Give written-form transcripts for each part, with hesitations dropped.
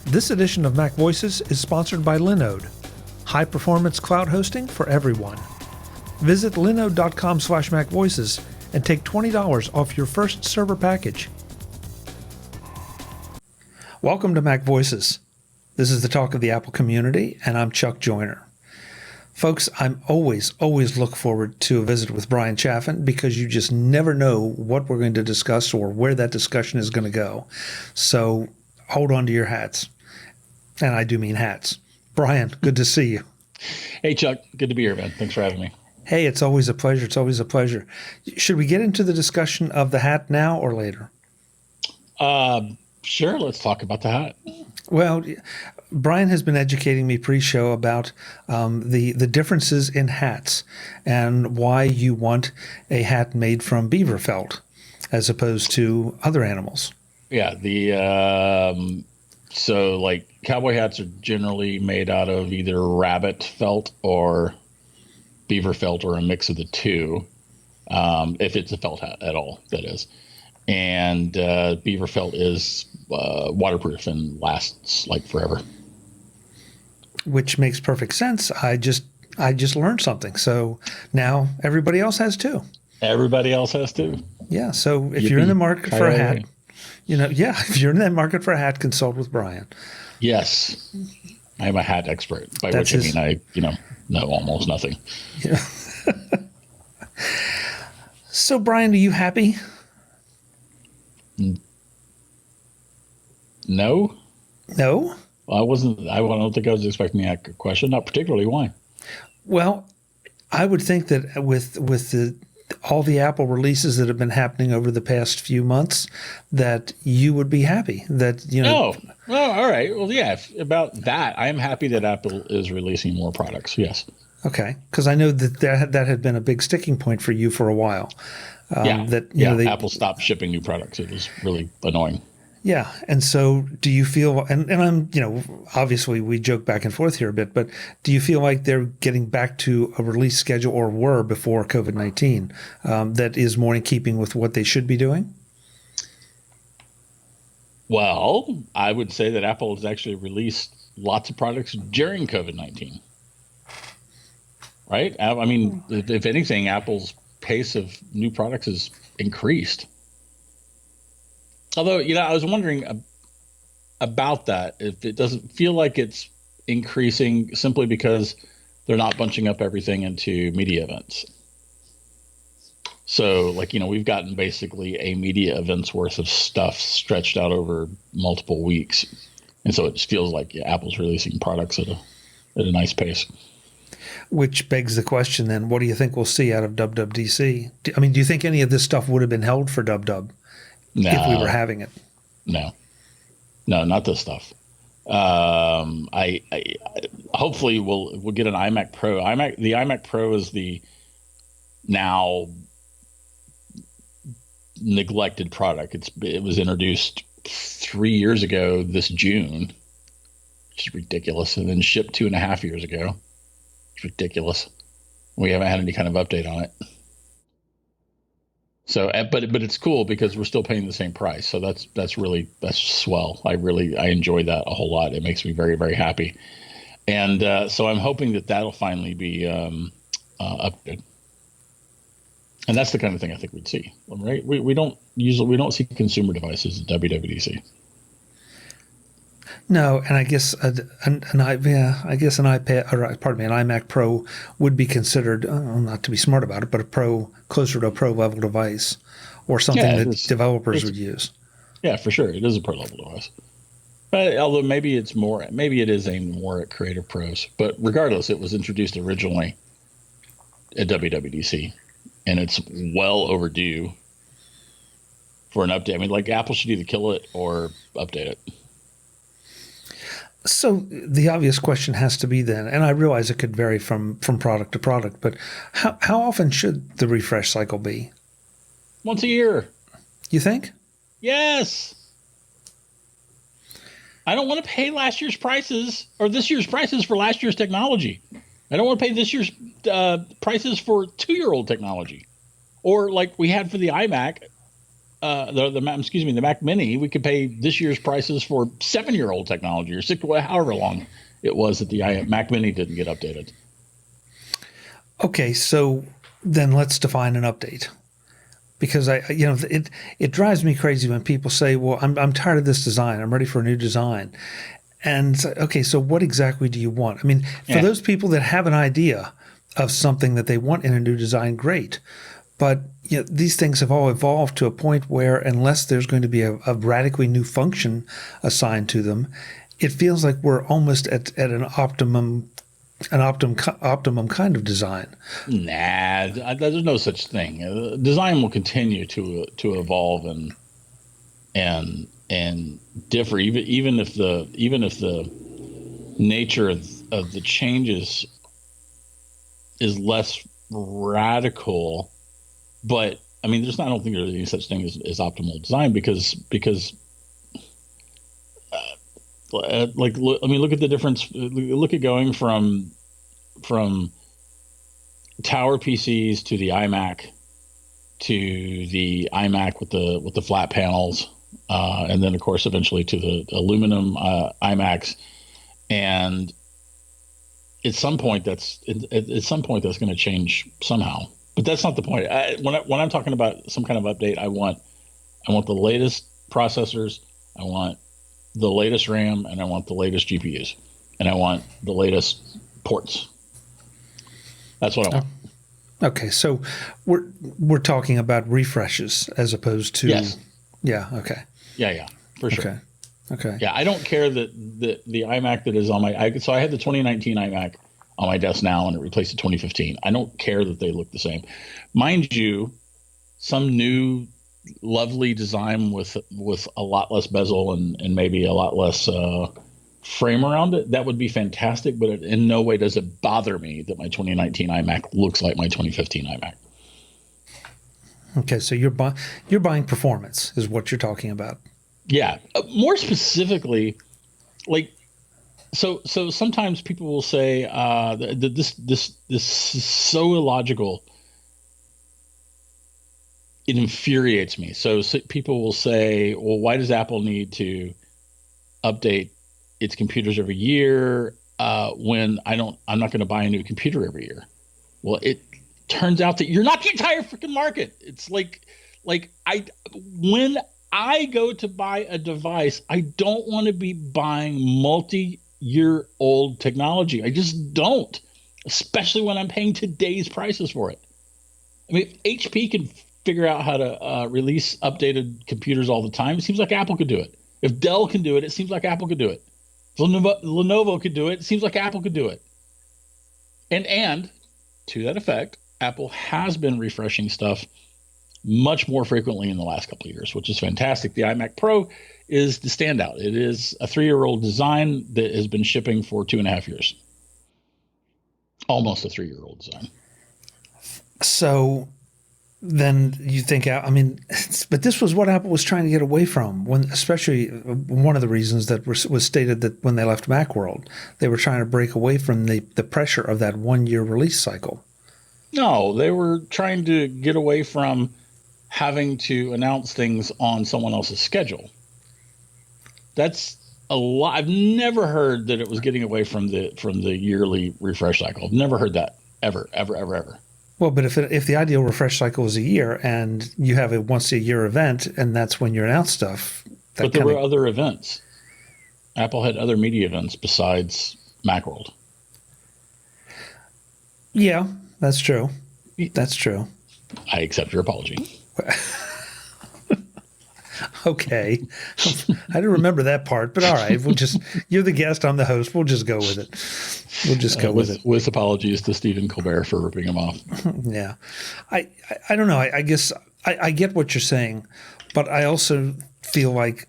This edition of MacVoices is sponsored by Linode, high-performance cloud hosting for everyone. Visit linode.com/MacVoices and take $20 off your first server package. Welcome to MacVoices. This is the talk of the Apple community, and I'm Chuck Joyner. Folks, I'm always look forward to a visit with Bryan Chaffin because you just never know what we're going to discuss or where that discussion is going to go. So hold on to your hats. And I do mean hats. Bryan, good to see you. Hey, Chuck. Good to be here, man. Thanks for having me. Hey, it's always a pleasure. It's always a pleasure. Should we get into the discussion of the hat now or later? Sure. Let's talk about the hat. Well, Bryan has been educating me pre-show about the differences in hats and why you want a hat made from beaver felt as opposed to other animals. Yeah. So like cowboy hats are generally made out of either rabbit felt or beaver felt or a mix of the two. If it's a felt hat at all, that is. And beaver felt is waterproof and lasts like forever. Which makes perfect sense. I just learned something. So now everybody else has too. Everybody else has too. Yeah. So if you're in the market for a hat, if you're in that market for a hat, consult with Bryan. Yes. I'm a hat expert, by which I mean I know almost nothing. Yeah. So Bryan, are you happy? No. No? Well, I don't think I was expecting that question. Not particularly. Why? Well, I would think that with all the Apple releases that have been happening over the past few months, that you would be happy. Oh, all right. Well, yeah. About that, I am happy that Apple is releasing more products. Yes. Okay, because I know that had been a big sticking point for you for a while. Apple stopped shipping new products. It was really annoying. Yeah. And so do you feel, and I'm, obviously we joke back and forth here a bit, but do you feel like they're getting back to a release schedule or were before COVID-19 that is more in keeping with what they should be doing? Well, I would say that Apple has actually released lots of products during COVID-19. Right? I mean, if anything, Apple's pace of new products has increased. Although, I was wondering about that, if it doesn't feel like it's increasing simply because they're not bunching up everything into media events. So, we've gotten basically a media event's worth of stuff stretched out over multiple weeks. And so it just feels like Apple's releasing products at a nice pace. Which begs the question then, what do you think we'll see out of WWDC? Do you think any of this stuff would have been held for WW? No, if we were having it? No, not this stuff. I hopefully we'll get an iMac Pro. The iMac Pro is the now neglected product. It was introduced 3 years ago this June, which is ridiculous, and then shipped 2.5 years ago. It's ridiculous. We haven't had any kind of update on it. So, but it's cool because we're still paying the same price. So that's swell. I enjoy that a whole lot. It makes me very, very happy. And so I'm hoping that'll finally be updated. And that's the kind of thing I think we'd see, right? We don't see consumer devices at WWDC. No, and I guess an iMac Pro would be considered, not to be smart about it, but closer to a pro level device, or something that developers would use. Yeah, for sure, it is a pro level device. But although maybe it is aimed more at creative pros. But regardless, it was introduced originally at WWDC, and it's well overdue for an update. I mean, Apple should either kill it or update it. So the obvious question has to be then, and I realize it could vary from product to product, but how often should the refresh cycle be? Once a year. You think? Yes. I don't want to pay last year's prices or this year's prices for last year's technology. I don't want to pay this year's prices for 2-year-old technology. Or like we had for the iMac, the Mac Mini, we could pay this year's prices for 7-year-old technology or six, however long it was that the Mac Mini didn't get updated. Okay, so then let's define an update, because it drives me crazy when people say, "Well, I'm tired of this design. I'm ready for a new design." And okay, so what exactly do you want? I mean, for those people that have an idea of something that they want in a new design, great. But these things have all evolved to a point where, unless there's going to be a radically new function assigned to them, it feels like we're almost at an optimum kind of design. Nah, there's no such thing. Design will continue to evolve and differ, even if the nature of the changes is less radical. But I mean, I don't think there's any such thing as optimal design because look at the difference. Look at going from tower PCs to the iMac to the iMac with the flat panels, and then of course eventually to the aluminum iMacs. And at some point that's going to change somehow. But that's not the point. When I'm talking about some kind of update, I want the latest processors, I want the latest RAM, and I want the latest GPUs, and I want the latest ports. That's what I want. Okay, so we're talking about refreshes as opposed to Yeah. Okay. Yeah, for sure. Okay. Yeah, I don't care that the iMac that is on so I had the 2019 iMac on my desk now, and it replaced the 2015. I don't care that they look the same. Mind you, some new lovely design with a lot less bezel and maybe a lot less frame around it, that would be fantastic, but in no way does it bother me that my 2019 iMac looks like my 2015 iMac. Okay, so you're buying performance is what you're talking about. Yeah, more specifically, like so sometimes people will say that this is so illogical. It infuriates me. So people will say, well, why does Apple need to update its computers every year when I'm not going to buy a new computer every year? Well, it turns out that you're not the entire freaking market. It's like when I go to buy a device, I don't want to be buying multi-year-old technology. I just don't, especially when I'm paying today's prices for it. I mean, if HP can figure out how to release updated computers all the time, it seems like Apple could do it. If Dell can do it, it seems like Apple could do it. If Lenovo could do it, it seems like Apple could do it. And to that effect, Apple has been refreshing stuff much more frequently in the last couple of years, which is fantastic. The iMac Pro is the standout. It is a 3-year-old design that has been shipping for 2.5 years. Almost a 3-year-old design. So then you think, I mean, but this was what Apple was trying to get away from, especially one of the reasons that was stated that when they left Macworld, they were trying to break away from the pressure of that 1-year release cycle. No, they were trying to get away from having to announce things on someone else's schedule. That's a lot. I've never heard that it was getting away from the yearly refresh cycle. I've never heard that ever. Well, but if the ideal refresh cycle is a year and you have a once-a-year event and that's when you announce stuff. But there were other events. Apple had other media events besides Macworld. Yeah, that's true. That's true. I accept your apology. Okay. I didn't remember that part, but all right. You're the guest, I'm the host. We'll just go with it. We'll just go with it. With apologies to Stephen Colbert for ripping him off. Yeah. I don't know. I guess I get what you're saying, but I also feel like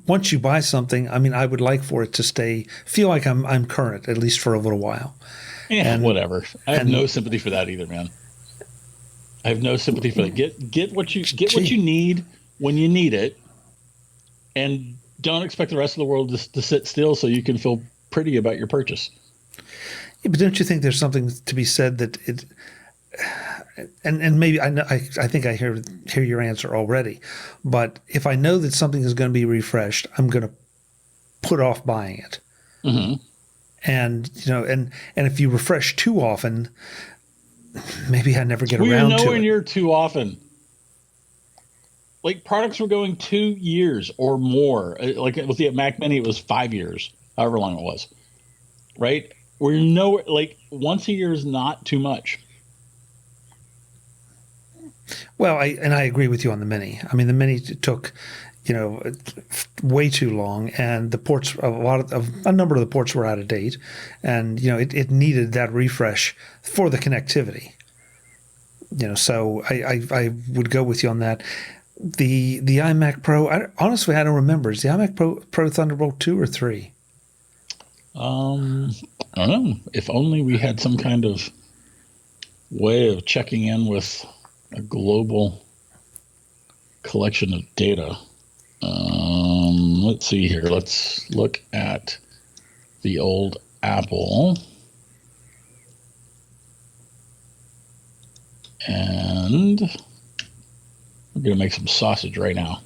once you buy something, I mean, I would like for it to feel like I'm current, at least for a little while. Yeah, whatever. I have no sympathy for that either, man. I have no sympathy for that. Get what you need when you need it, and don't expect the rest of the world to sit still so you can feel pretty about your purchase. Yeah, but don't you think there's something to be said that and maybe I know, I think I hear your answer already, but if I know that something is going to be refreshed, I'm going to put off buying it. Mm-hmm. And and if you refresh too often, maybe I never get around to it. We're nowhere near too often. Like, products were going 2 years or more. Like with the Mac Mini, it was 5 years, however long it was. Right? We're nowhere. Like, once a year is not too much. Well, I agree with you on the Mini. I mean, the Mini took, way too long, and the ports, a number of the ports were out of date, and it needed that refresh for the connectivity. So I would go with you on that. The iMac Pro, honestly, I don't remember. Is the iMac Pro Thunderbolt 2 or 3? I don't know. If only we had some kind of way of checking in with a global collection of data. Let's see here. Let's look at the old Apple. And we're going to make some sausage right now.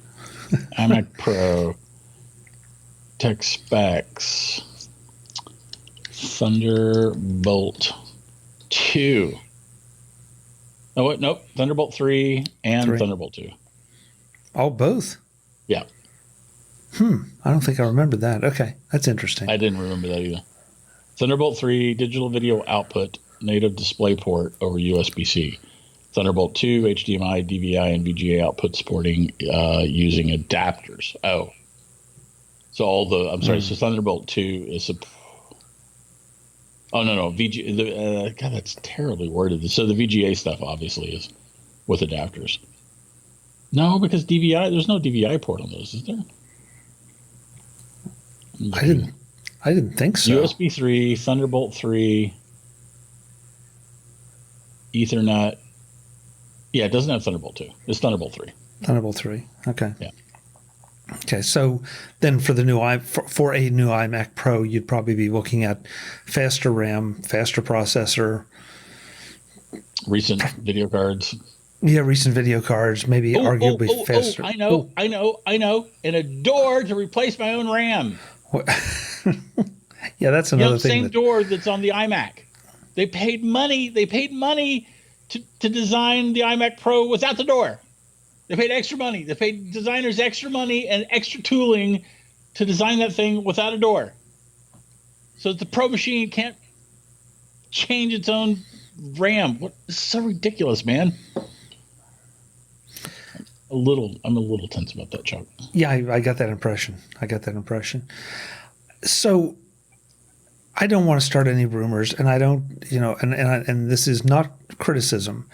iMac Pro, tech specs, Thunderbolt 2. Oh, what? Nope. Thunderbolt 3 and 3. Thunderbolt 2. Oh, both? Yeah. I don't think I remember that. Okay. That's interesting. I didn't remember that either. Thunderbolt 3, digital video output, native display port over USB-C. Thunderbolt 2, HDMI, DVI, and VGA output supporting using adapters. Oh. So so Thunderbolt 2 is oh, no. God, that's terribly worded. So the VGA stuff obviously is with adapters. No, because DVI, there's no DVI port on those, is there? I didn't think so. USB 3, Thunderbolt 3, Ethernet. Yeah, it doesn't have Thunderbolt 2. It's Thunderbolt 3. Thunderbolt 3. Okay. Yeah. Okay, so then for a new iMac Pro, you'd probably be looking at faster RAM, faster processor, recent video cards. Yeah, recent video cards, maybe arguably faster. I know. And a door to replace my own RAM. Yeah, that's another thing. Same door that's on the iMac. They paid money to design the iMac Pro without the door. They paid extra money. They paid designers extra money and extra tooling to design that thing without a door. So that the Pro machine can't change its own RAM. This is so ridiculous, man. I'm a little tense about that, Chuck. Yeah, I got that impression. So I don't want to start any rumors, and I don't, and this is not criticism,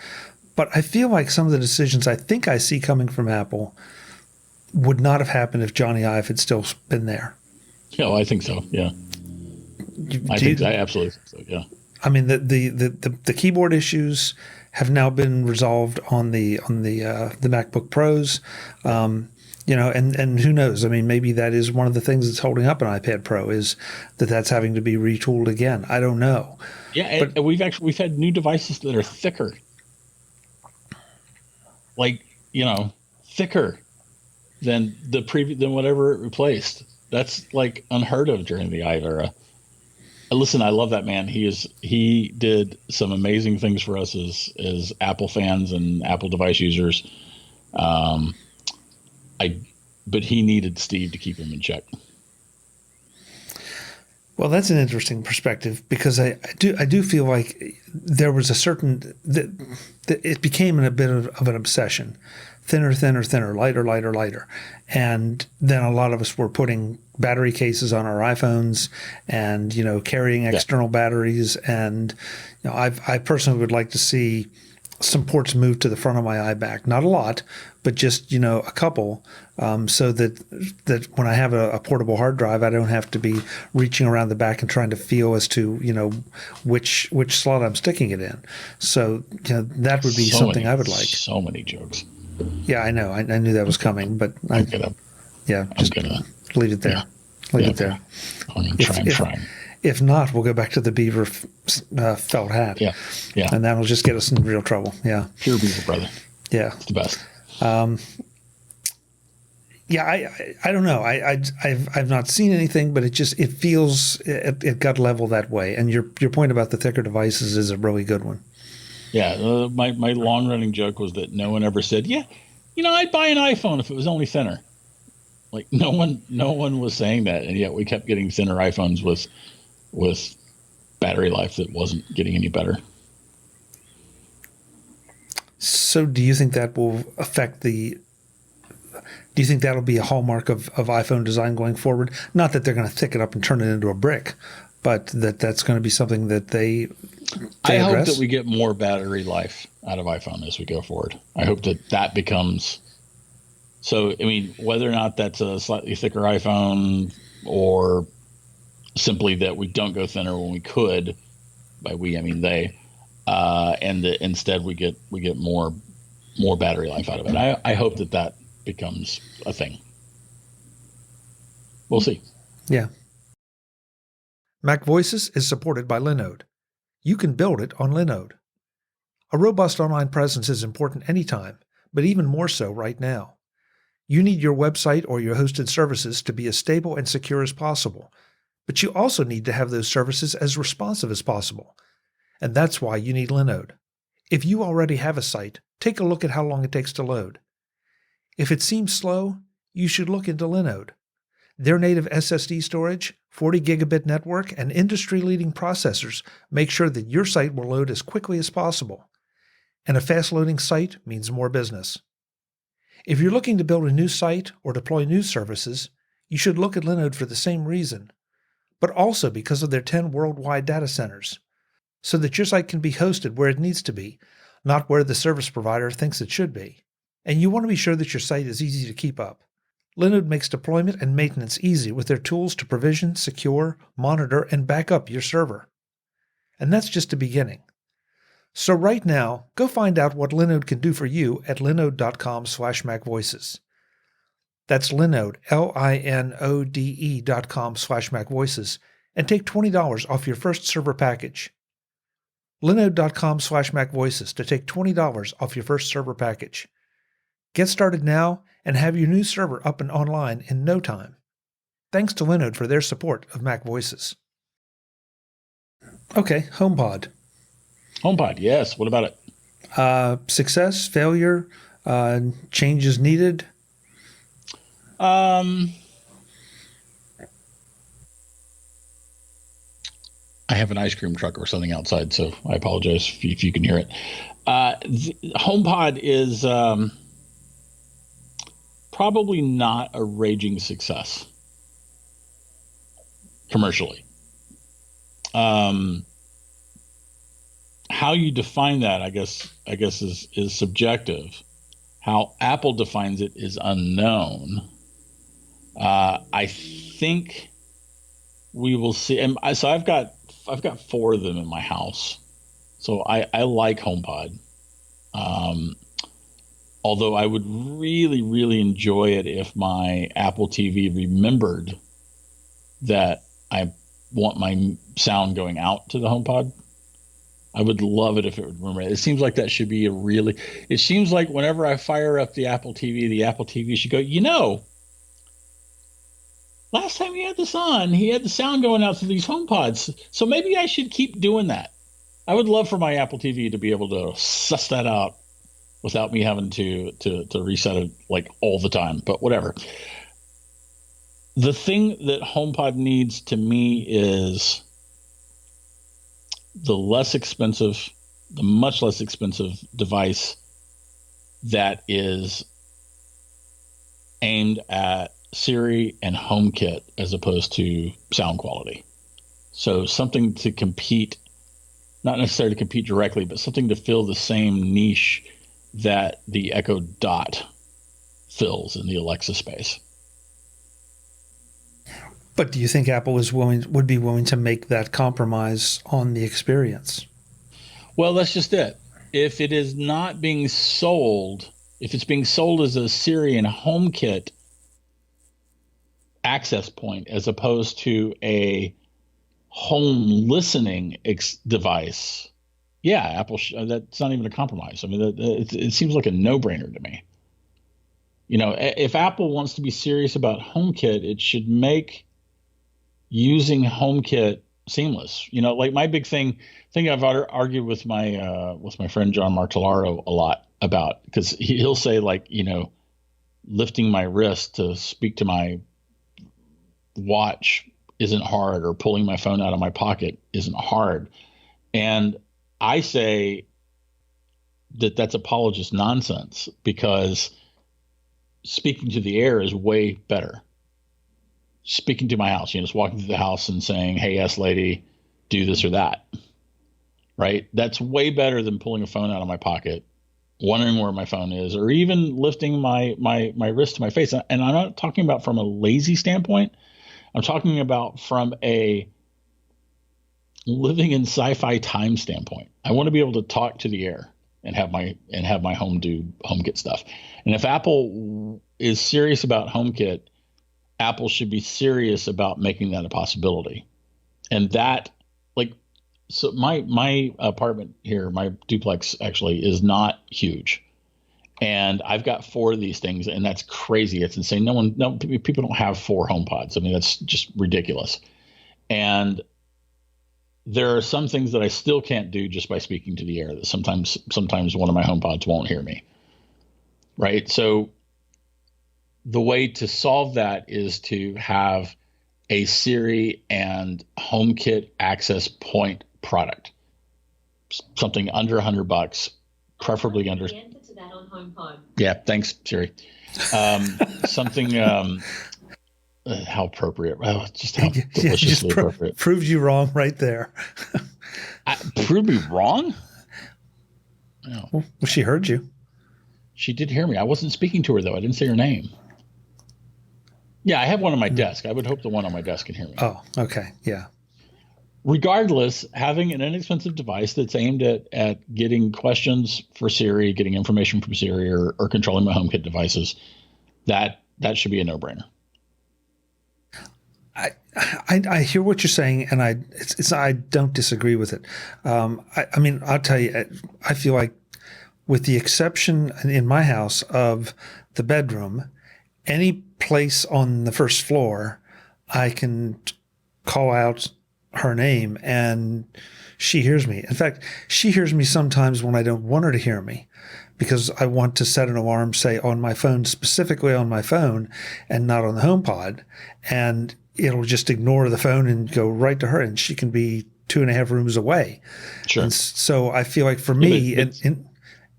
but I feel like some of the decisions I think I see coming from Apple would not have happened if Johnny Ive had still been there. Yeah, I think so. Yeah, I absolutely think so. Yeah. I mean, the keyboard issues have now been resolved on the MacBook Pros. And who knows? I mean, maybe that is one of the things that's holding up an iPad Pro is that's having to be retooled again. I don't know. Yeah, and we've had new devices that are thicker. Like, thicker than than whatever it replaced. That's like unheard of during the Ive era. Listen, I love that man. He did some amazing things for us as Apple fans and Apple device users. But he needed Steve to keep him in check. Well, that's an interesting perspective because I do feel like there was a certain that it became a bit of an obsession. Thinner, lighter. And then a lot of us were putting battery cases on our iPhones and, carrying external batteries. And, I personally would like to see some ports moved to the front of my iMac. Not a lot, but just, a couple, so that when I have a portable hard drive, I don't have to be reaching around the back and trying to feel as to, which slot I'm sticking it in. So, that would be something I would like. So many jokes. Yeah, I know. I knew that was coming, but just leave it there. Yeah. Leave it there. I'm going to try. If not, we'll go back to the beaver felt hat. Yeah. And that'll just get us in real trouble. Yeah. Pure beaver, brother. Yeah. It's the best. Yeah, I don't know. I've not seen anything, but it feels at gut level that way. And your point about the thicker devices is a really good one. Yeah, my long running joke was that no one ever said, yeah, I'd buy an iPhone if it was only thinner. Like no one was saying that, and yet we kept getting thinner iPhones with battery life that wasn't getting any better. So, do you think that will affect the? Do you think that'll be a hallmark of iPhone design going forward? Not that they're going to thicken it up and turn it into a brick, but that's going to be something that they I address? hope that we get more battery life out of iPhone as we go forward. I hope that becomes so. I mean, whether or not that's a slightly thicker iPhone or simply that we don't go thinner when we could, by we I mean they, and that instead we get more battery life out of it. I hope that becomes a thing. We'll see. Yeah. MacVoices is supported by Linode. You can build it on Linode. A robust online presence is important anytime, but even more so right now. You need your website or your hosted services to be as stable and secure as possible, but you also need to have those services as responsive as possible. And that's why you need Linode. If you already have a site, take a look at how long it takes to load. If it seems slow, you should look into Linode. Their native SSD storage, 40 gigabit network, and industry-leading processors make sure that your site will load as quickly as possible. And a fast-loading site means more business. If you're looking to build a new site or deploy new services, you should look at Linode for the same reason, but also because of their 10 worldwide data centers, so that your site can be hosted where it needs to be, not where the service provider thinks it should be. And you want to be sure that your site is easy to keep up. Linode makes deployment and maintenance easy with their tools to provision, secure, monitor, and back up your server. And that's just the beginning. So right now, go find out what Linode can do for you at linode.com/MacVoices. That's Linode, linode.com/MacVoices, and take $20 off your first server package. Linode.com/MacVoices to take $20 off your first server package. Get started now and have your new server up and online in no time. Thanks to Linode for their support of MacVoices. Okay, HomePod. HomePod, yes. What about it? Success, failure, changes needed? I have an ice cream truck or something outside, so I apologize if you can hear it. HomePod is probably not a raging success commercially. How you define that, I guess is subjective. How Apple defines it is unknown. I think we will see. And so I've got 4 of them in my house. So I like HomePod. Although I would really, really enjoy it if my Apple TV remembered that I want my sound going out to the HomePod. I would love it if it would remember it. It seems like that should be it seems like whenever I fire up the Apple TV should go, last time he had this on, he had the sound going out to these HomePods. So maybe I should keep doing that. I would love for my Apple TV to be able to suss that out without me having to reset it like all the time, but whatever. The thing that HomePod needs to me is the much less expensive device that is aimed at Siri and HomeKit as opposed to sound quality. So something to compete, not necessarily to compete directly, but something to fill the same niche that the Echo Dot fills in the Alexa space. But do you think Apple would be willing to make that compromise on the experience? Well, that's just it. If it is not being sold, if it's being sold as a Siri and HomeKit access point as opposed to a home listening device, yeah, Apple. That's not even a compromise. I mean, it seems like a no-brainer to me. If Apple wants to be serious about HomeKit, it should make using HomeKit seamless. Like my big thing I've argued with my friend John Martellaro a lot about, because he'll say, like, lifting my wrist to speak to my watch isn't hard, or pulling my phone out of my pocket isn't hard. And I say that that's apologist nonsense, because speaking to the air is way better. Speaking to my house, just walking through the house and saying, "Hey, yes, lady, do this or that." Right? That's way better than pulling a phone out of my pocket, wondering where my phone is, or even lifting my wrist to my face. And I'm not talking about from a lazy standpoint. I'm talking about from a living in sci-fi time standpoint. I want to be able to talk to the air and have my home do HomeKit stuff. And if Apple is serious about HomeKit, Apple should be serious about making that a possibility. And that, like, so my apartment here, my duplex actually is not huge. And I've got 4 of these things, and that's crazy. It's insane. People don't have 4 HomePods. I mean, that's just ridiculous. And there are some things that I still can't do just by speaking to the air, that sometimes one of my HomePods won't hear me. Right? So the way to solve that is to have a Siri and HomeKit access point product, something under $100, preferably under. The answer to that on HomePod. Yeah, thanks, Siri. Something. How appropriate! Well, just how deliciously appropriate. Proved you wrong right there. Proved me wrong? No. Well, she heard you. She did hear me. I wasn't speaking to her, though. I didn't say her name. Yeah, I have one on my desk. I would hope the one on my desk can hear me. Oh, okay. Yeah. Regardless, having an inexpensive device that's aimed at getting questions for Siri, getting information from Siri, or controlling my HomeKit devices, that should be a no-brainer. I hear what you're saying, and I don't disagree with it. I mean, I'll tell you, I feel like, with the exception in my house of the bedroom, any place on the first floor, I can call out her name and she hears me. In fact, she hears me sometimes when I don't want her to hear me, because I want to set an alarm, say, on my phone, specifically on my phone and not on the HomePod. And it'll just ignore the phone and go right to her, and she can be 2.5 rooms away. Sure. And so I feel like for me,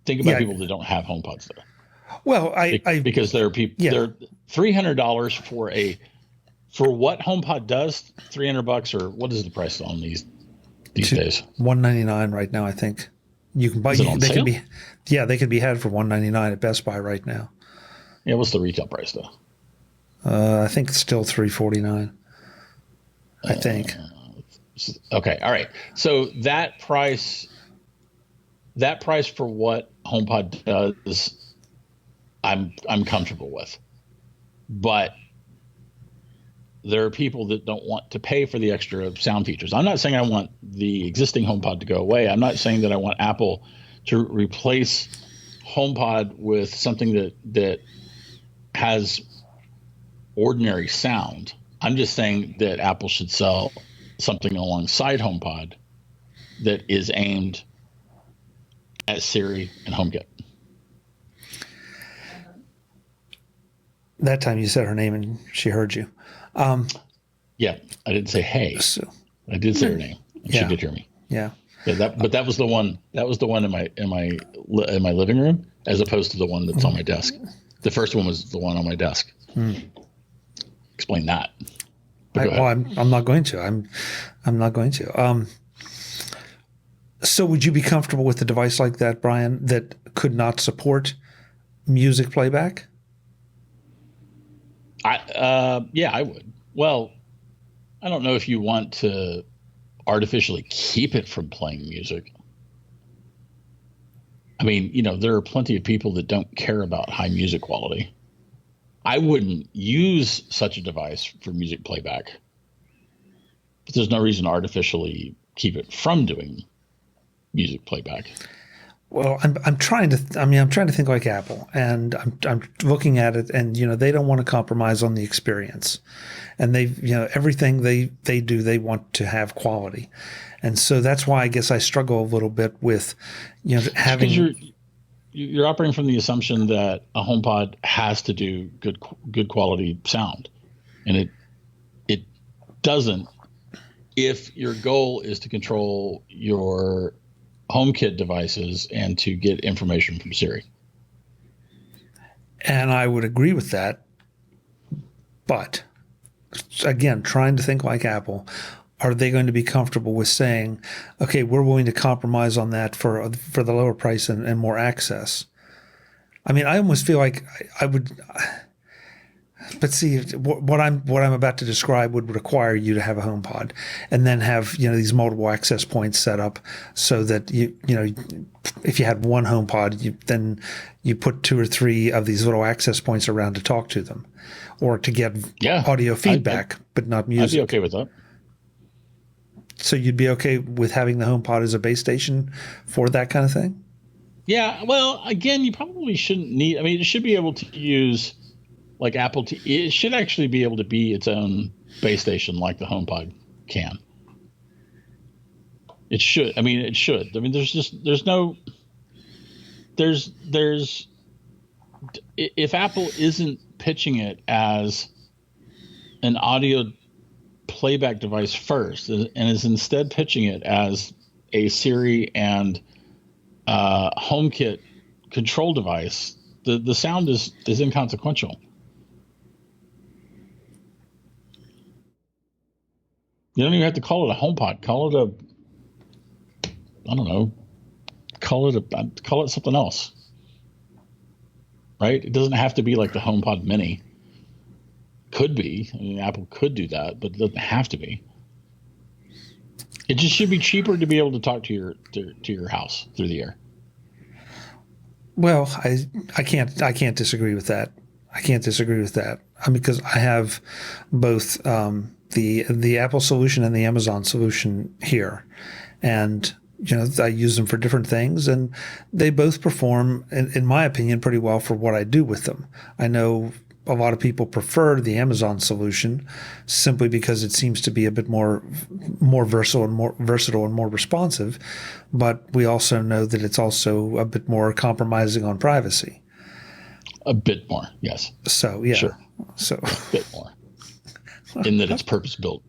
think about people that don't have HomePods though. Well, because there are people. Yeah. They're $300 for what HomePod does. $300, or what is the price on these days? $199 right now, I think. You can buy. Is it on sale? They could be had for $199 at Best Buy right now. Yeah, what's the retail price though? I think it's still $349. I think. Okay, all right. So that price for what HomePod does, I'm comfortable with. But there are people that don't want to pay for the extra sound features. I'm not saying I want the existing HomePod to go away. I'm not saying that I want Apple to replace HomePod with something that has ordinary sound. I'm just saying that Apple should sell something alongside HomePod that is aimed at Siri and HomeKit. That time you said her name and she heard you. Yeah, I didn't say hey. So, I did say her name. And she did hear me. Yeah. Yeah, but that was the one. That was the one in my living room, as opposed to the one that's on my desk. The first one was the one on my desk. Explain that. I'm not going to. I'm not going to. So would you be comfortable with a device like that, Bryan, that could not support music playback? Yeah, I would. Well, I don't know if you want to artificially keep it from playing music. I mean, there are plenty of people that don't care about high music quality. I wouldn't use such a device for music playback. But there's no reason to artificially keep it from doing music playback. Well, I'm trying to think like Apple, and I'm looking at it, and they don't want to compromise on the experience, and they everything they do, they want to have quality, and so that's why I guess I struggle a little bit with having. Because you're operating from the assumption that a HomePod has to do good quality sound, and it doesn't. If your goal is to control your HomeKit devices and to get information from Siri. And I would agree with that. But again, trying to think like Apple, are they going to be comfortable with saying, okay, we're willing to compromise on that for the lower price and more access? I mean, I almost feel like I would. But see, what I'm about to describe would require you to have a HomePod, and then have these multiple access points set up so that if you had one HomePod, then you put 2 or 3 of these little access points around to talk to them, or to get audio feedback, but not music. I'd be okay with that. So you'd be okay with having the HomePod as a base station for that kind of thing? Yeah. Well, again, you probably shouldn't need. I mean, it should be able to use. Like Apple, it should actually be able to be its own base station like the HomePod can. It should. I mean, it should. I mean, if Apple isn't pitching it as an audio playback device first, and is instead pitching it as a Siri and HomeKit control device, the sound is inconsequential. You don't even have to call it a HomePod. Call it something else. Right? It doesn't have to be like the HomePod Mini. Could be. I mean, Apple could do that, but it doesn't have to be. It just should be cheaper to be able to talk to your house through the air. Well, I can't disagree with that. I can't disagree with that. I mean, because I have both the Apple solution and the Amazon solution here, and I use them for different things, and they both perform, in my opinion, pretty well for what I do with them. I know a lot of people prefer the Amazon solution simply because it seems to be a bit more versatile and more responsive, but we also know that it's also a bit more compromising on privacy. A bit more, yes. So yeah, sure. So a bit more. In that it's purpose-built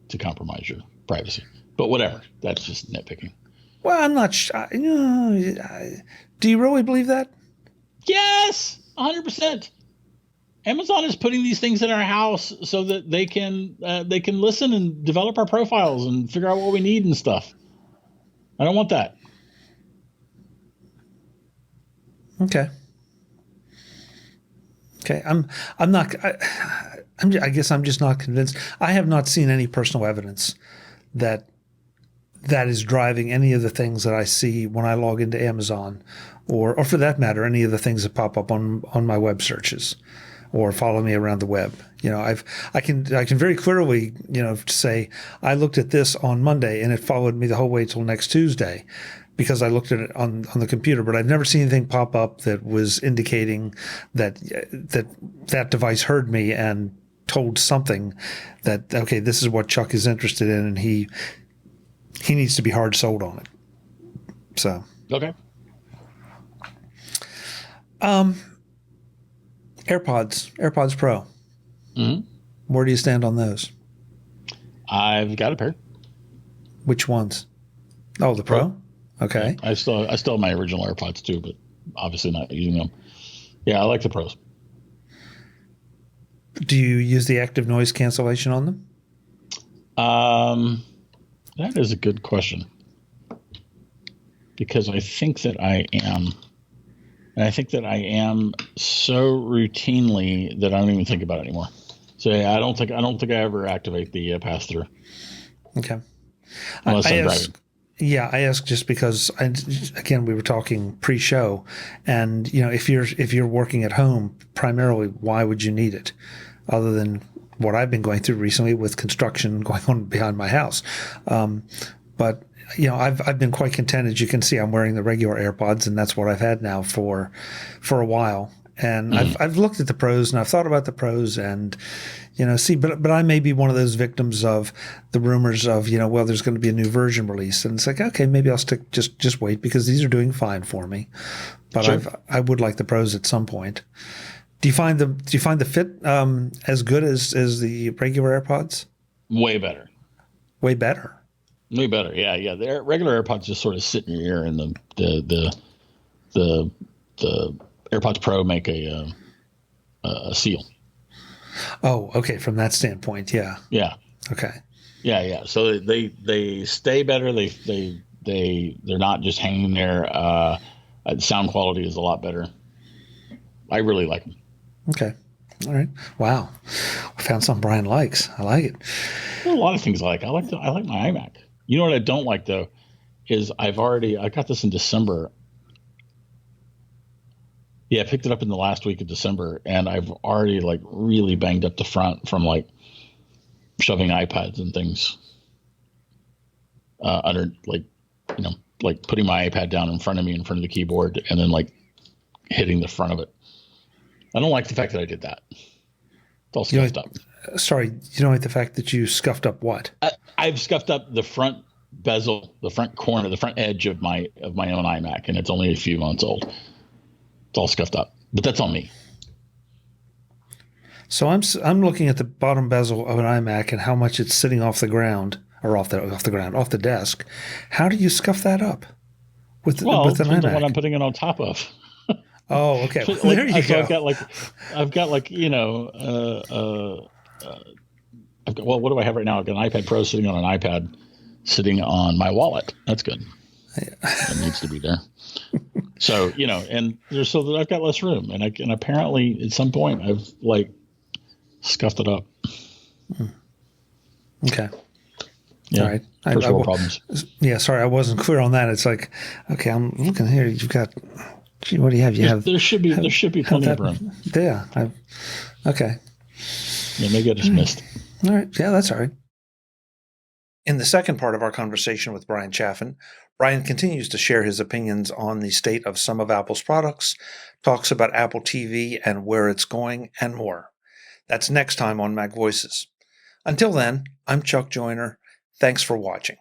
to compromise your privacy. But whatever. That's just nitpicking. Well, I'm not sure. Do you really believe that? Yes, 100%. Amazon is putting these things in our house so that they can listen and develop our profiles and figure out what we need and stuff. I don't want that. Okay. I'm not. I guess I'm just not convinced. I have not seen any personal evidence that is driving any of the things that I see when I log into Amazon, or for that matter, any of the things that pop up on my web searches, or follow me around the web. I can very clearly say I looked at this on Monday and it followed me the whole way till next Tuesday, because I looked at it on the computer, but I've never seen anything pop up that was indicating that device heard me and told something that, okay, this is what Chuck is interested in, and he needs to be hard sold on it. So okay. AirPods Pro. Mm-hmm. Where do you stand on those? I've got a pair. Which ones? Oh, the Pro? Okay. Yeah, I still have my original AirPods too, but obviously not using them. Yeah, I like the Pros. Do you use the active noise cancellation on them? That is a good question. Because I think that I am. And I think that I am so routinely that I don't even think about it anymore. So yeah, I don't think I ever activate the pass-through. Okay. Unless I'm driving. Yeah, I ask just because again, we were talking pre-show, and if you're working at home primarily, why would you need it? other than what I've been going through recently with construction going on behind my house. But I've been quite content. As you can see, I'm wearing the regular AirPods, and that's what I've had now for a while. And I've looked at the pros, and I've thought about the pros, and but I may be one of those victims of the rumors of there's going to be a new version release, and it's like, okay, maybe I'll stick just wait, because these are doing fine for me. But sure. I would like the pros at some point. Do you find the fit as good as the regular AirPods? Way better. Way better. Way better. Yeah. The regular AirPods just sort of sit in your ear, and the AirPods Pro make a seal. Oh, okay. From that standpoint, yeah. Yeah. Okay. Yeah. So they stay better. They're not just hanging there. Sound quality is a lot better. I really like them. Okay. All right. Wow. I found something Bryan likes. I like it. There are a lot of things I like. I like my iMac. You know what I don't like though is I got this in December. Yeah, I picked it up in the last week of December, and I've already really banged up the front from shoving iPads and things under putting my iPad down in front of me in front of the keyboard and then hitting the front of it. I don't like the fact that I did that. It's all scuffed up. Sorry, you don't like the fact that you scuffed up what? I've scuffed up the front bezel, the front corner, the front edge of my own iMac, and it's only a few months old. It's all scuffed up, but that's on me. So I'm looking at the bottom bezel of an iMac and how much it's sitting off the ground, or off the desk. How do you scuff that up with an iMac? The one I'm putting it on top of. Oh, okay. Well, there you go. I've got what do I have right now? I've got an iPad Pro sitting on an iPad, sitting on my wallet. That's good. It needs to be there. So, and I've got less room, and apparently at some point I've scuffed it up. Okay. Yeah. All right. First world problems. Yeah. Sorry, I wasn't clear on that. It's like, okay, I'm looking here. You've got. Gee, what do you have? There should be plenty of room. Yeah. Okay. Yeah, maybe I just missed. All right. Yeah, that's all right. In the second part of our conversation with Bryan Chaffin, Bryan continues to share his opinions on the state of some of Apple's products, talks about Apple TV and where it's going, and more. That's next time on MacVoices. Until then, I'm Chuck Joyner. Thanks for watching.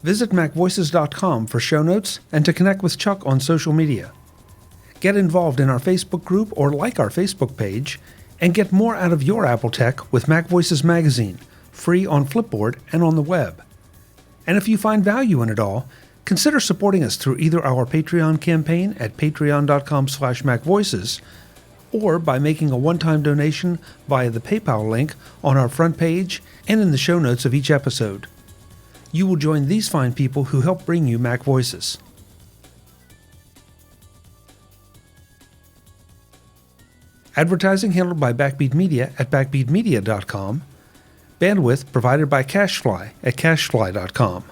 Visit MacVoices.com for show notes and to connect with Chuck on social media. Get involved in our Facebook group or like our Facebook page, and get more out of your Apple tech with MacVoices Magazine, free on Flipboard and on the web. And if you find value in it all, consider supporting us through either our Patreon campaign at patreon.com/MacVoices or by making a one-time donation via the PayPal link on our front page and in the show notes of each episode. You will join these fine people who help bring you Mac Voices. Advertising handled by Backbeat Media at backbeatmedia.com. Bandwidth provided by CacheFly at cachefly.com.